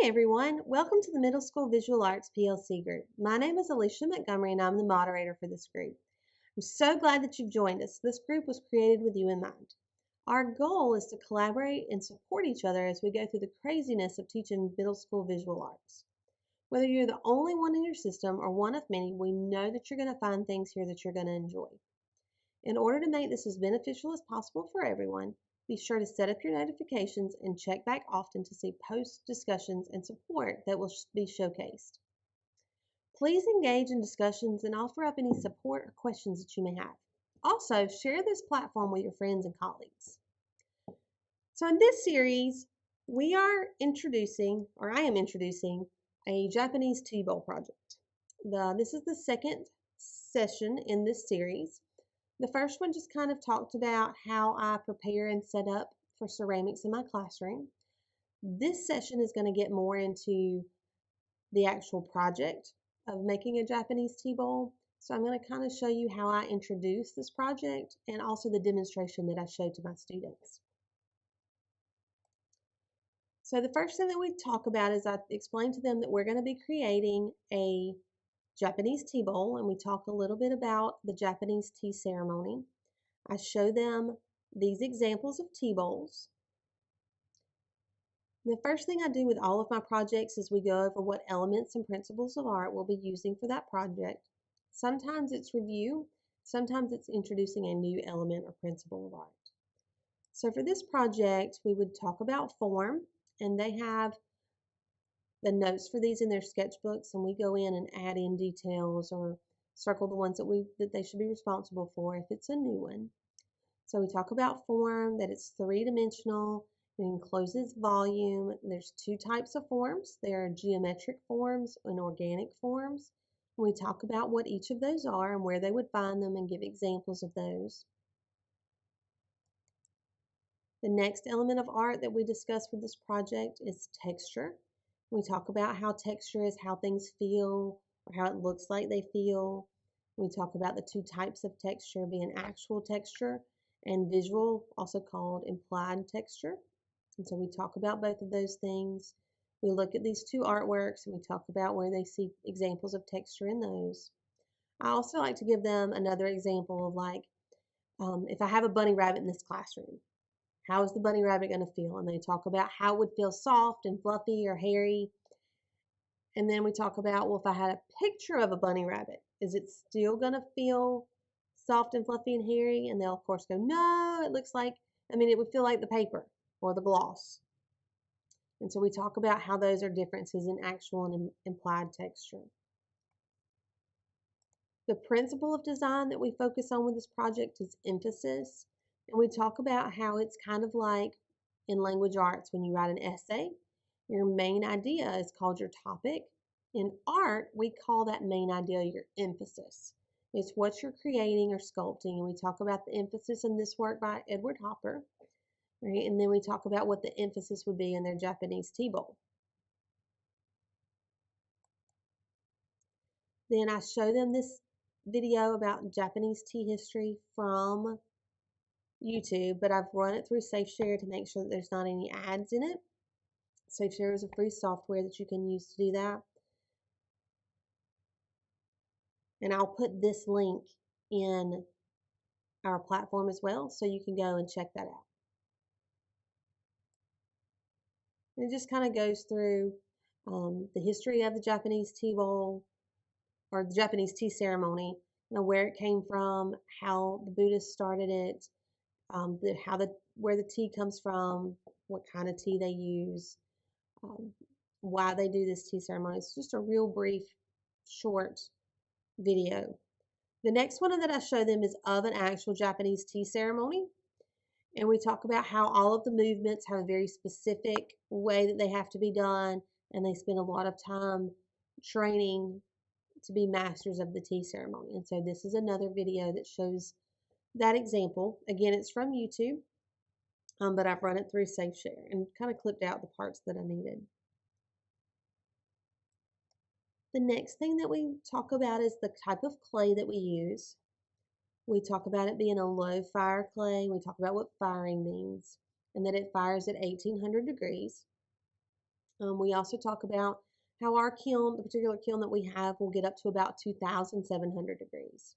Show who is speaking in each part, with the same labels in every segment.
Speaker 1: Hey everyone, welcome to the Middle School Visual Arts PLC group. My name is Alicia Montgomery and I'm the moderator for this group. I'm so glad that you've joined us. This group was created with you in mind. Our goal is to collaborate and support each other as we go through the craziness of teaching middle school visual arts. Whether you're the only one in your system or one of many, we know that you're going to find things here that you're going to enjoy. In order to make this as beneficial as possible for everyone, be sure to set up your notifications and check back often to see posts, discussions, and support that will be showcased. Please engage in discussions and offer up any support or questions that you may have. Also, share this platform with your friends and colleagues. So in this series, I am introducing a Japanese tea bowl project. This is the second session in this series. The first one just kind of talked about how I prepare and set up for ceramics in my classroom. This session is going to get more into the actual project of making a Japanese tea bowl. So I'm going to kind of show you how I introduce this project and also the demonstration that I show to my students. So the first thing that we talk about is I explain to them that we're going to be creating a Japanese tea bowl, and we talk a little bit about the Japanese tea ceremony. I show them these examples of tea bowls. The first thing I do with all of my projects is we go over what elements and principles of art we'll be using for that project. Sometimes it's review, sometimes it's introducing a new element or principle of art. So for this project, we would talk about form, and they have the notes for these in their sketchbooks, and we go in and add in details or circle the ones that they should be responsible for if it's a new one. So we talk about form, that it's three-dimensional, it encloses volume. There's two types of forms. There are geometric forms and organic forms. We talk about what each of those are and where they would find them and give examples of those. The next element of art that we discuss with this project is texture. We talk about how texture is how things feel or how it looks like they feel. We talk about the two types of texture being actual texture and visual, also called implied texture. And so we talk about both of those things. We look at these two artworks and we talk about where they see examples of texture in those. I also like to give them another example of if I have a bunny rabbit in this classroom, how is the bunny rabbit going to feel? And they talk about how it would feel soft and fluffy or hairy. And then we talk about, well, if I had a picture of a bunny rabbit, is it still going to feel soft and fluffy and hairy? And they'll, of course, go, no, it looks like, it would feel like the paper or the gloss. And so we talk about how those are differences in actual and implied texture. The principle of design that we focus on with this project is emphasis. And we talk about how it's kind of like in language arts when you write an essay. Your main idea is called your topic. In art, we call that main idea your emphasis. It's what you're creating or sculpting. And we talk about the emphasis in this work by Edward Hopper. Right? And then we talk about what the emphasis would be in their Japanese tea bowl. Then I show them this video about Japanese tea history from YouTube, but I've run it through SafeShare to make sure that there's not any ads in it. SafeShare is a free software that you can use to do that. And I'll put this link in our platform as well, so you can go and check that out. And it just kind of goes through the history of the Japanese tea bowl or the Japanese tea ceremony, where it came from, how the Buddhists started it, where the tea comes from, what kind of tea they use, why they do this tea ceremony. It's just a real brief, short video. The next one that I show them is of an actual Japanese tea ceremony. And we talk about how all of the movements have a very specific way that they have to be done. And they spend a lot of time training to be masters of the tea ceremony. And so this is another video that shows that example. Again, it's from YouTube, but I've run it through SafeShare and kind of clipped out the parts that I needed. The next thing that we talk about is the type of clay that we use. We talk about it being a low fire clay. We talk about what firing means and that it fires at 1800 degrees. We also talk about how our kiln, the particular kiln that we have, will get up to about 2,700 degrees.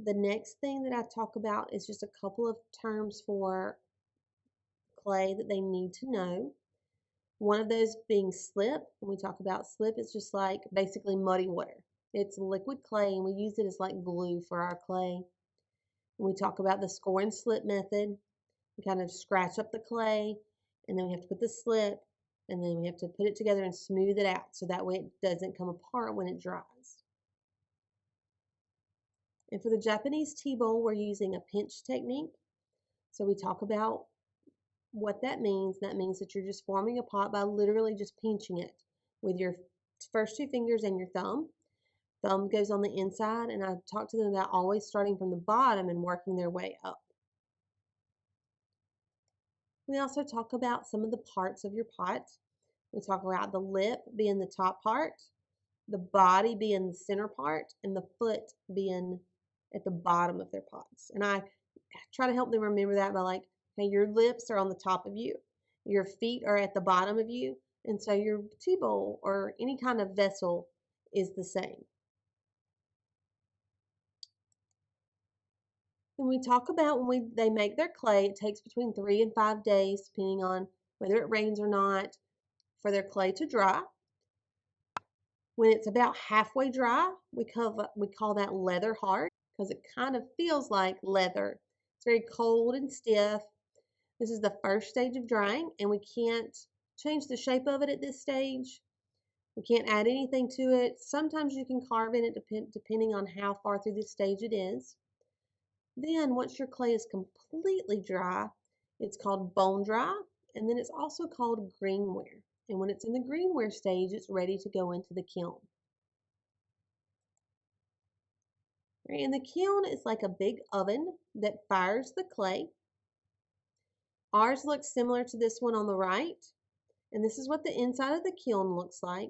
Speaker 1: The next thing that I talk about is just a couple of terms for clay that they need to know. One of those being slip. When we talk about slip, it's just like basically muddy water. It's liquid clay, and we use it as like glue for our clay. When we talk about the score and slip method, we kind of scratch up the clay, and then we have to put the slip, and then we have to put it together and smooth it out so that way it doesn't come apart when it dries. And for the Japanese tea bowl, we're using a pinch technique. So we talk about what that means. That means that you're just forming a pot by literally just pinching it with your first two fingers and your thumb. Thumb goes on the inside, and I talked to them about always starting from the bottom and working their way up. We also talk about some of the parts of your pot. We talk about the lip being the top part, the body being the center part, and the foot being at the bottom of their pots. And I try to help them remember that by like, hey, your lips are on the top of you, your feet are at the bottom of you, and so your tea bowl or any kind of vessel is the same. When we talk about when they make their clay, it takes between 3 and 5 days, depending on whether it rains or not, for their clay to dry. When it's about halfway dry, we call that leather hard because it kind of feels like leather. It's very cold and stiff. This is the first stage of drying, and we can't change the shape of it at this stage. We can't add anything to it. Sometimes you can carve in it depending on how far through this stage it is. Then once your clay is completely dry, it's called bone dry, and then it's also called greenware. And when it's in the greenware stage, it's ready to go into the kiln. Right, and the kiln is like a big oven that fires the clay. Ours looks similar to this one on the right, and this is what the inside of the kiln looks like.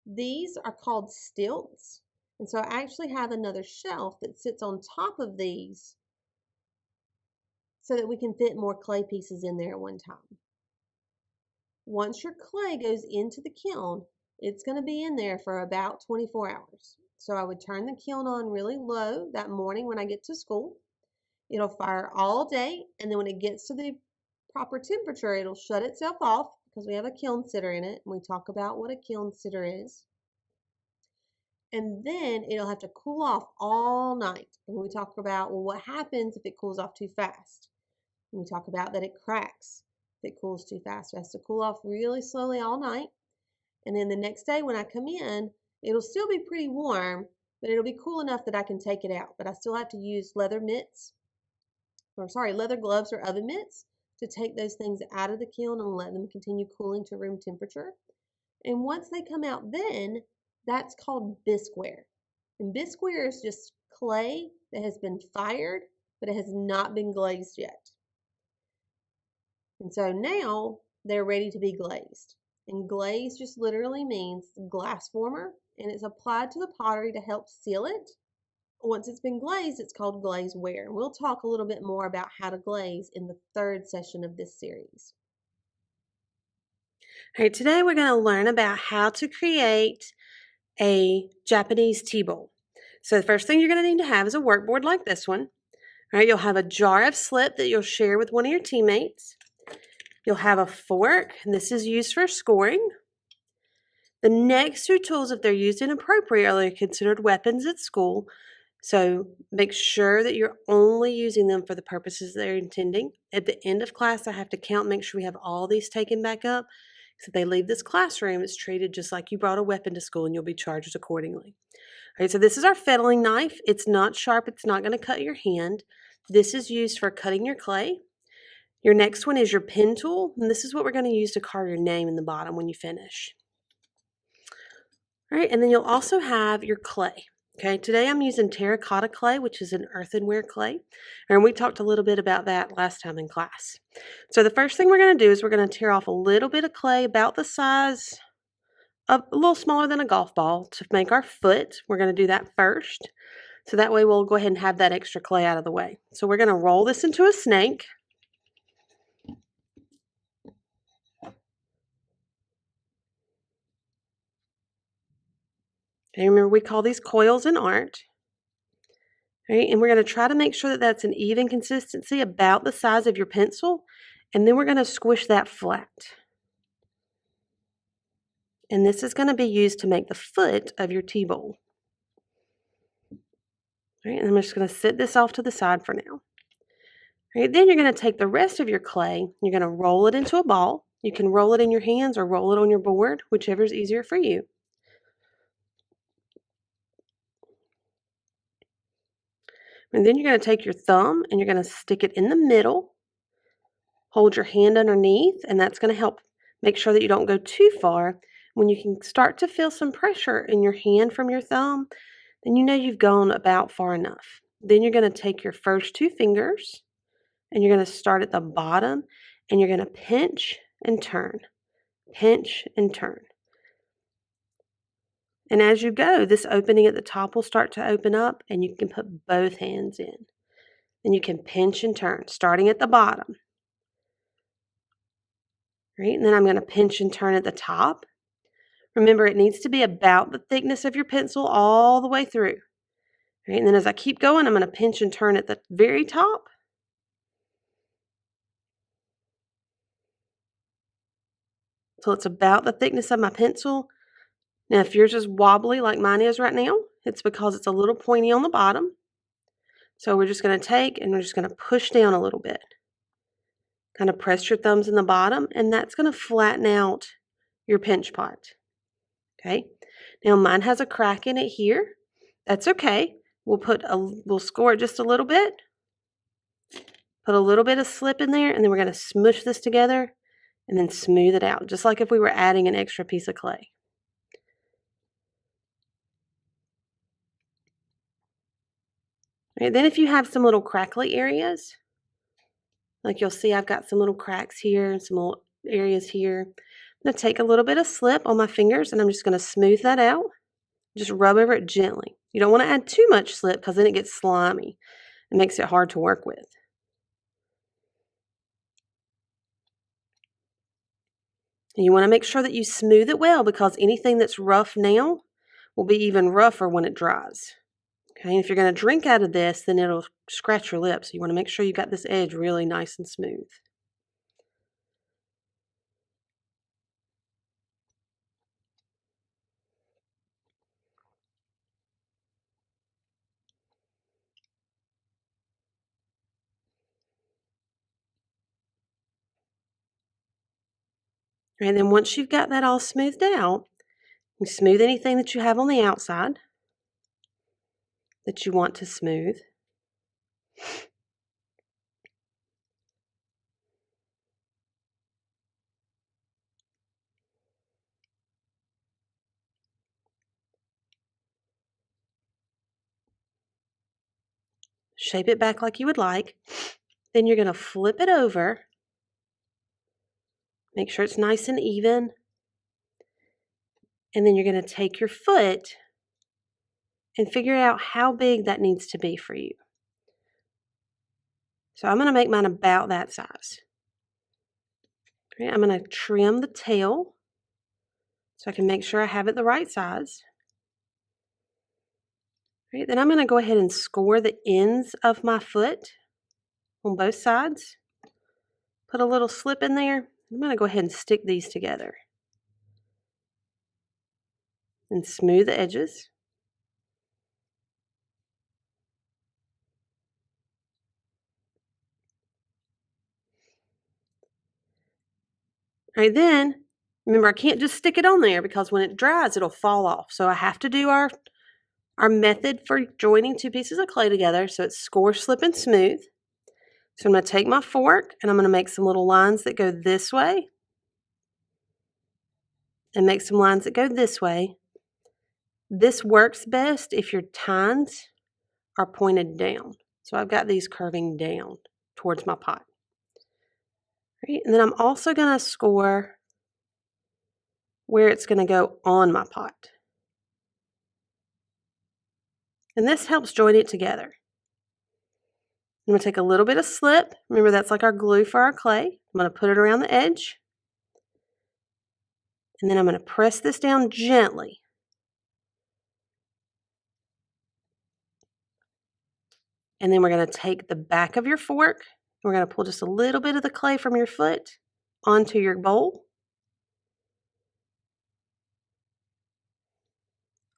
Speaker 1: These are called stilts, and so I actually have another shelf that sits on top of these so that we can fit more clay pieces in there at one time. Once your clay goes into the kiln, it's going to be in there for about 24 hours. So I would turn the kiln on really low that morning when I get to school. It'll fire all day, and then when it gets to the proper temperature, it'll shut itself off because we have a kiln sitter in it, and we talk about what a kiln sitter is. And then it'll have to cool off all night. And we talk about, well, what happens if it cools off too fast? And we talk about that it cracks if it cools too fast. It has to cool off really slowly all night. And then the next day when I come in, it'll still be pretty warm, but it'll be cool enough that I can take it out. But I still have to use leather gloves or oven mitts to take those things out of the kiln and let them continue cooling to room temperature. And once they come out, then that's called bisqueware. And bisqueware is just clay that has been fired, but it has not been glazed yet. And so now they're ready to be glazed. And glaze just literally means glass former, and it's applied to the pottery to help seal it. Once it's been glazed, it's called glazeware. And we'll talk a little bit more about how to glaze in the third session of this series. All right, today we're going to learn about how to create a Japanese tea bowl. So the first thing you're going to need to have is a workboard like this one. All right, you'll have a jar of slip that you'll share with one of your teammates. You'll have a fork, and this is used for scoring. The next two tools, if they're used inappropriately, are considered weapons at school. So make sure that you're only using them for the purposes they're intending. At the end of class, I have to count, make sure we have all these taken back up. So if they leave this classroom, it's treated just like you brought a weapon to school, and you'll be charged accordingly. All right, so this is our fettling knife. It's not sharp. It's not going to cut your hand. This is used for cutting your clay. Your next one is your pen tool, and this is what we're going to use to carve your name in the bottom when you finish. All right, and then you'll also have your clay. Okay, today I'm using terracotta clay, which is an earthenware clay, and we talked a little bit about that last time in class. So the first thing we're going to do is we're going to tear off a little bit of clay about the size of a little smaller than a golf ball to make our foot. We're going to do that first. So that way we'll go ahead and have that extra clay out of the way. So we're going to roll this into a snake. Okay, remember we call these coils in art. Right, and we're going to try to make sure that that's an even consistency about the size of your pencil, and then we're going to squish that flat. And this is going to be used to make the foot of your tea bowl. Right, and I'm just going to set this off to the side for now. Right, then you're going to take the rest of your clay, you're going to roll it into a ball. You can roll it in your hands or roll it on your board, whichever is easier for you. And then you're going to take your thumb and you're going to stick it in the middle. Hold your hand underneath, and that's going to help make sure that you don't go too far. When you can start to feel some pressure in your hand from your thumb, then you know you've gone about far enough. Then you're going to take your first 2 fingers and you're going to start at the bottom and you're going to pinch and turn, pinch and turn. And as you go, this opening at the top will start to open up and you can put both hands in. And you can pinch and turn, starting at the bottom. Right? And then I'm going to pinch and turn at the top. Remember, it needs to be about the thickness of your pencil all the way through. Right? And then as I keep going, I'm going to pinch and turn at the very top. So it's about the thickness of my pencil. Now, if yours is wobbly like mine is right now, it's because it's a little pointy on the bottom. So we're just going to take and we're just going to push down a little bit. Kind of press your thumbs in the bottom, and that's going to flatten out your pinch pot. Okay. Now mine has a crack in it here. That's okay. We'll score it just a little bit. Put a little bit of slip in there, and then we're going to smush this together and then smooth it out, just like if we were adding an extra piece of clay. Right, then if you have some little crackly areas, like you'll see I've got some little cracks here and some little areas here. I'm going to take a little bit of slip on my fingers and I'm just going to smooth that out. Just rub over it gently. You don't want to add too much slip because then it gets slimy. It makes it hard to work with. And you want to make sure that you smooth it well because anything that's rough now will be even rougher when it dries. Okay, and if you're going to drink out of this, then it'll scratch your lips. So you want to make sure you got this edge really nice and smooth. And then once you've got that all smoothed out, you smooth anything that you have on the outside that you want to smooth. Shape it back like you would like. Then you're going to flip it over. Make sure it's nice and even. And then you're going to take your foot and figure out how big that needs to be for you. So I'm going to make mine about that size. Okay, I'm going to trim the tail so I can make sure I have it the right size. Right, then I'm going to go ahead and score the ends of my foot on both sides. Put a little slip in there. I'm going to go ahead and stick these together. And smooth the edges. All right, then, remember I can't just stick it on there because when it dries, it'll fall off. So I have to do our method for joining 2 pieces of clay together. So it's score, slip, and smooth. So I'm going to take my fork and I'm going to make some little lines that go this way. And make some lines that go this way. This works best if your tines are pointed down. So I've got these curving down towards my pot. Right, and then I'm also going to score where it's going to go on my pot. And this helps join it together. I'm going to take a little bit of slip. Remember, that's like our glue for our clay. I'm going to put it around the edge. And then I'm going to press this down gently. And then we're going to take the back of your fork. We're going to pull just a little bit of the clay from your foot onto your bowl.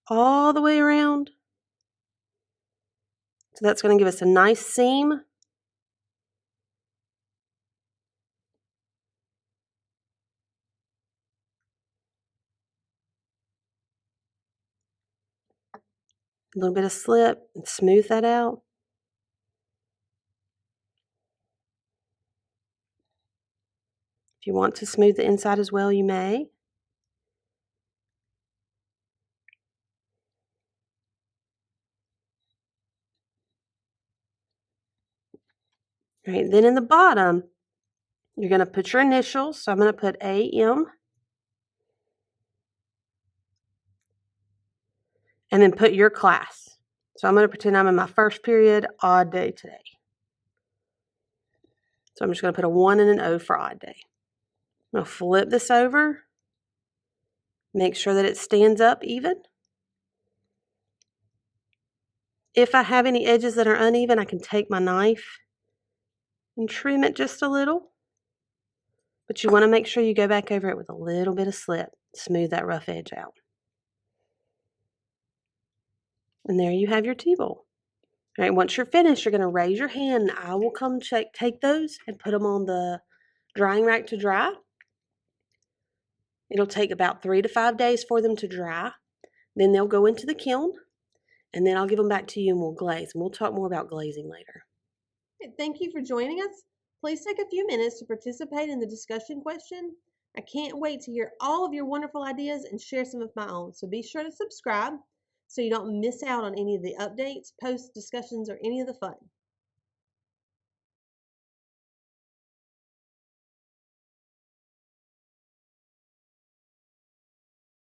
Speaker 1: All the way around. So that's going to give us a nice seam. A little bit of slip and smooth that out. If you want to smooth the inside as well, you may. All right, then in the bottom, you're going to put your initials. So I'm going to put AM. And then put your class. So I'm going to pretend I'm in my first period, odd day today. So I'm just going to put a 1 and an O for odd day. I'm going to flip this over. Make sure that it stands up even. If I have any edges that are uneven, I can take my knife and trim it just a little. But you want to make sure you go back over it with a little bit of slip. Smooth that rough edge out. And there you have your tea bowl. All right, once you're finished, you're going to raise your hand and I will come take those and put them on the drying rack to dry. It'll take about 3 to 5 days for them to dry. Then they'll go into the kiln, and then I'll give them back to you and we'll glaze. And we'll talk more about glazing later. Thank you for joining us. Please take a few minutes to participate in the discussion question. I can't wait to hear all of your wonderful ideas and share some of my own. So be sure to subscribe so you don't miss out on any of the updates, posts, discussions, or any of the fun.